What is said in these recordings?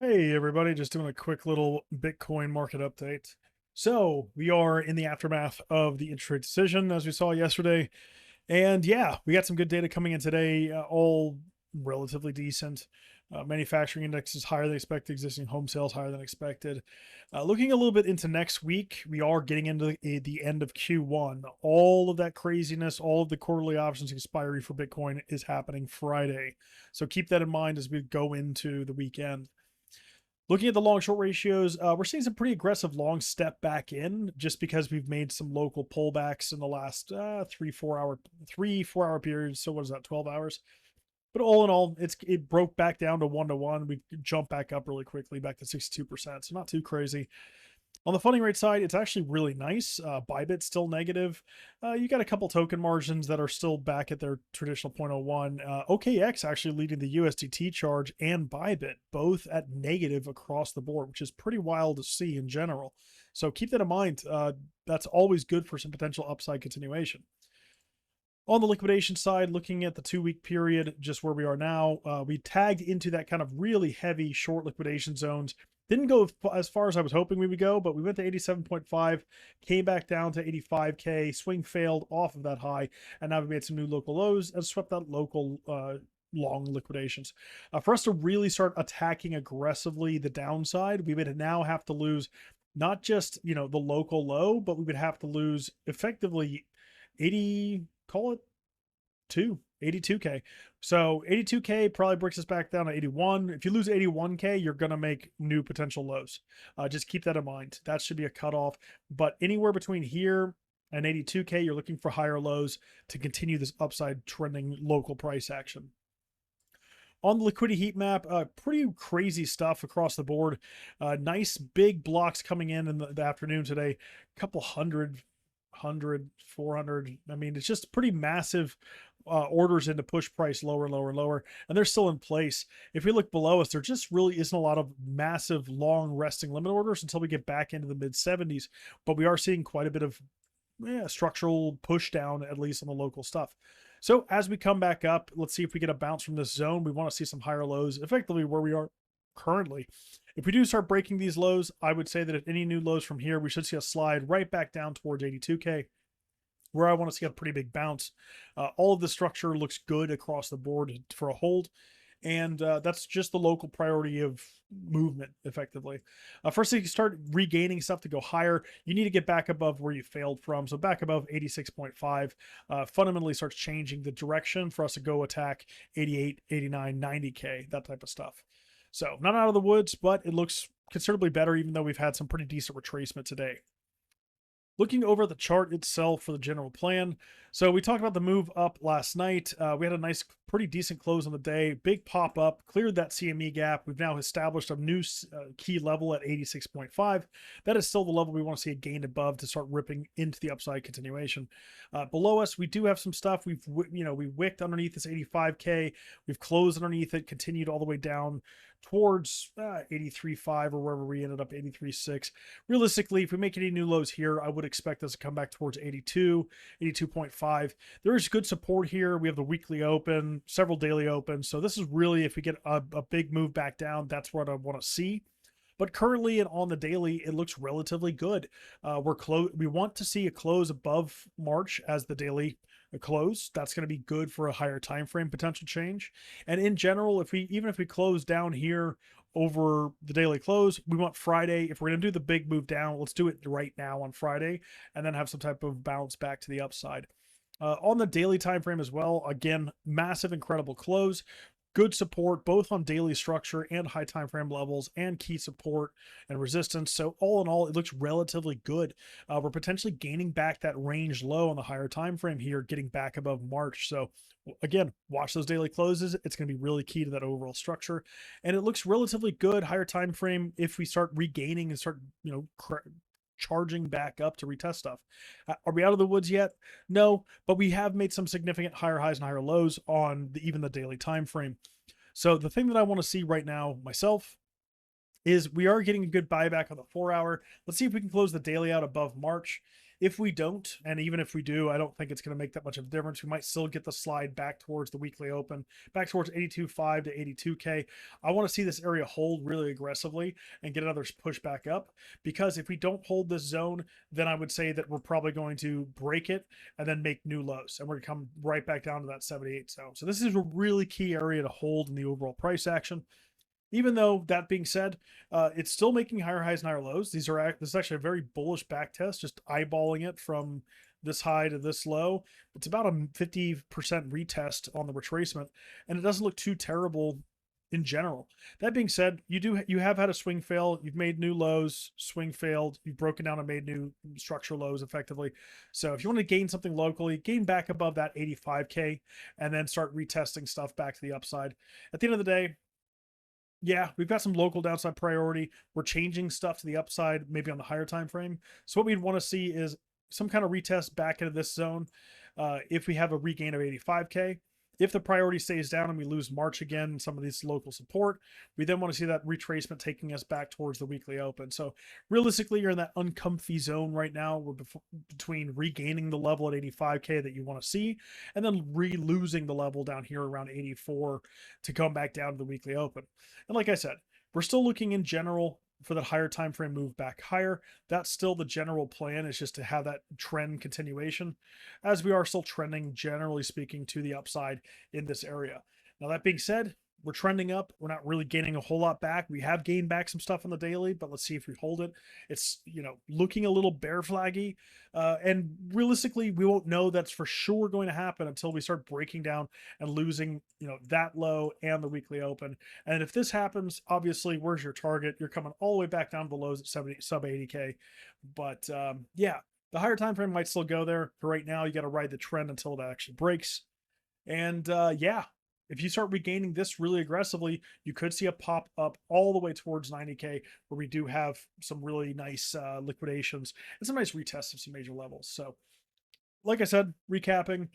Hey everybody, just doing a quick little Bitcoin market update. So we are in the aftermath of the interest rate decision, as we saw yesterday. And yeah, we got some good data coming in today, all relatively decent. Manufacturing index is higher than expected, existing home sales higher than expected. Looking a little bit into next week, we are getting into the end of Q1. All of that craziness, all of the quarterly options expiry for Bitcoin is happening Friday. So keep that in mind as we go into the weekend. Looking at the long short ratios, we're seeing some pretty aggressive long step back in just because we've made some local pullbacks in the last 3 4 hour periods. So what is that, 12 hours? But all in all, it broke back down to 1 to 1. We jumped back up really quickly, back to 62%. So not too crazy. On the funding rate side, it's actually really nice. Bybit's still negative. You got a couple token margins that are still back at their traditional 0.01. OKX actually leading the USDT charge and Bybit, both at negative across the board, which is pretty wild to see in general. So keep that in mind. That's always good for some potential upside continuation. On the liquidation side, looking at the 2 week period, just where we are now, we tagged into that kind of really heavy short liquidation zones. Didn't go as far as I was hoping we would go, but we went to 87.5, came back down to 85K, swing failed off of that high, and now we made some new local lows and swept out local long liquidations. For us to really start attacking aggressively the downside, we would now have to lose not just, the local low, but we would have to lose effectively 80, call it 82K. So 82K probably brings us back down to 81. If you lose 81K, you're going to make new potential lows. Just keep that in mind. That should be a cutoff. But anywhere between here and 82K, you're looking for higher lows to continue this upside trending local price action. On the liquidity heat map, pretty crazy stuff across the board. Nice big blocks coming in the afternoon today. A couple hundred, 400. I mean, it's just pretty massive orders in to push price lower, lower, lower, and they're still in place. If we look below us, there just really isn't a lot of massive long resting limit orders until we get back into the mid 70s. But we are seeing quite a bit of structural push down, at least on the local stuff. So as we come back up, let's see if we get a bounce from this zone. We want to see some higher lows, effectively where we are currently. If we do start breaking these lows, I would say that if any new lows from here, we should see a slide right back down towards 82K, where I want to see a pretty big bounce. All of the structure looks good across the board for a hold. And that's just the local priority of movement, effectively. First, you start regaining stuff to go higher, you need to get back above where you failed from. So back above 86.5 fundamentally starts changing the direction for us to go attack 88, 89, 90K, that type of stuff. So not out of the woods, but it looks considerably better, even though we've had some pretty decent retracement today. Looking over the chart itself for the general plan. So we talked about the move up last night. We had a nice, pretty decent close on the day. Big pop up, cleared that CME gap. We've now established a new key level at 86.5. That is still the level we want to see it gain above to start ripping into the upside continuation. Below us, we do have some stuff. We wicked underneath this 85K. We've closed underneath it, continued all the way down towards 83.5 or wherever we ended up, 83.6. Realistically, if we make any new lows here, I would expect us to come back towards 82, 82.5. There is good support here. We have the weekly open, several daily opens. So this is really, if we get a big move back down, that's what I want to see. But currently and on the daily, it looks relatively good. We want to see a close above March as the daily close. That's going to be good for a higher time frame potential change. And in general, even if we close down here over the daily close, we want Friday. If we're going to do the big move down, let's do it right now on Friday, and then have some type of bounce back to the upside. On the daily time frame as well, again, massive, incredible close. Good support both on daily structure and high time frame levels, and key support and resistance. So all in all, it looks relatively good. We're potentially gaining back that range low on the higher time frame here, getting back above March. So again, watch those daily closes. It's going to be really key to that overall structure, and it looks relatively good higher time frame if we start regaining and start charging back up to retest stuff. Are we out of the woods yet? No, but we have made some significant higher highs and higher lows on even the daily time frame. So the thing that I want to see right now myself is we are getting a good buyback on the 4 hour. Let's see if we can close the daily out above March. If we don't, and even if we do, I don't think it's going to make that much of a difference. We might still get the slide back towards the weekly open, back towards 82.5 to 82K. I want to see this area hold really aggressively and get another push back up, because if we don't hold this zone, then I would say that we're probably going to break it and then make new lows, and we're going to come right back down to that 78 zone. So this is a really key area to hold in the overall price action. Even though that being said, it's still making higher highs and higher lows. This is actually a very bullish back test, just eyeballing it from this high to this low. It's about a 50% retest on the retracement, and it doesn't look too terrible in general. That being said, you have had a swing fail. You've made new lows, swing failed. You've broken down and made new structure lows effectively. So if you want to gain something locally, gain back above that 85K, and then start retesting stuff back to the upside. At the end of the day, yeah, we've got some local downside priority. We're changing stuff to the upside, maybe on the higher time frame. So what we'd want to see is some kind of retest back into this zone. If we have a regain of 85K, if the priority stays down and we lose March again, some of these local support, we then want to see that retracement taking us back towards the weekly open. So realistically, you're in that uncomfy zone right now. We're between regaining the level at 85K that you want to see, and then losing the level down here around 84 to come back down to the weekly open. And like I said, we're still looking in general for that higher time frame move back higher. That's still the general plan, is just to have that trend continuation, as we are still trending, generally speaking, to the upside in this area. Now, that being said, we're trending up. We're not really gaining a whole lot back. We have gained back some stuff on the daily, but let's see if we hold it. It's, looking a little bear flaggy. And realistically, we won't know that's for sure going to happen until we start breaking down and losing, that low and the weekly open. And if this happens, obviously, where's your target? You're coming all the way back down to the lows at 70, sub 80K. But yeah, the higher time frame might still go there. For right now, you got to ride the trend until it actually breaks. And yeah, if you start regaining this really aggressively, you could see a pop up all the way towards 90K, where we do have some really nice liquidations and some nice retests of some major levels. So, like I said, recapping,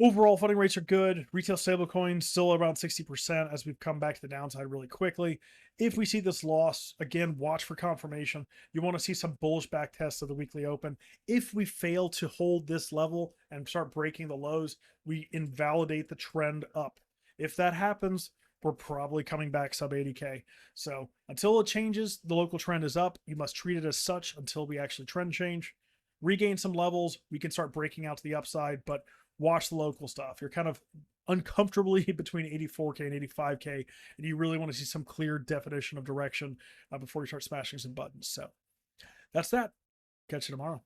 overall funding rates are good. Retail stablecoins still around 60% as we've come back to the downside really quickly. If we see this loss, again, watch for confirmation. You want to see some bullish back tests of the weekly open. If we fail to hold this level and start breaking the lows, we invalidate the trend up. If that happens, we're probably coming back sub 80K. So until it changes, the local trend is up. You must treat it as such until we actually trend change. Regain some levels, we can start breaking out to the upside, but watch the local stuff. You're kind of uncomfortably between 84K and 85K, and you really want to see some clear definition of direction before you start smashing some buttons. So that's that. Catch you tomorrow.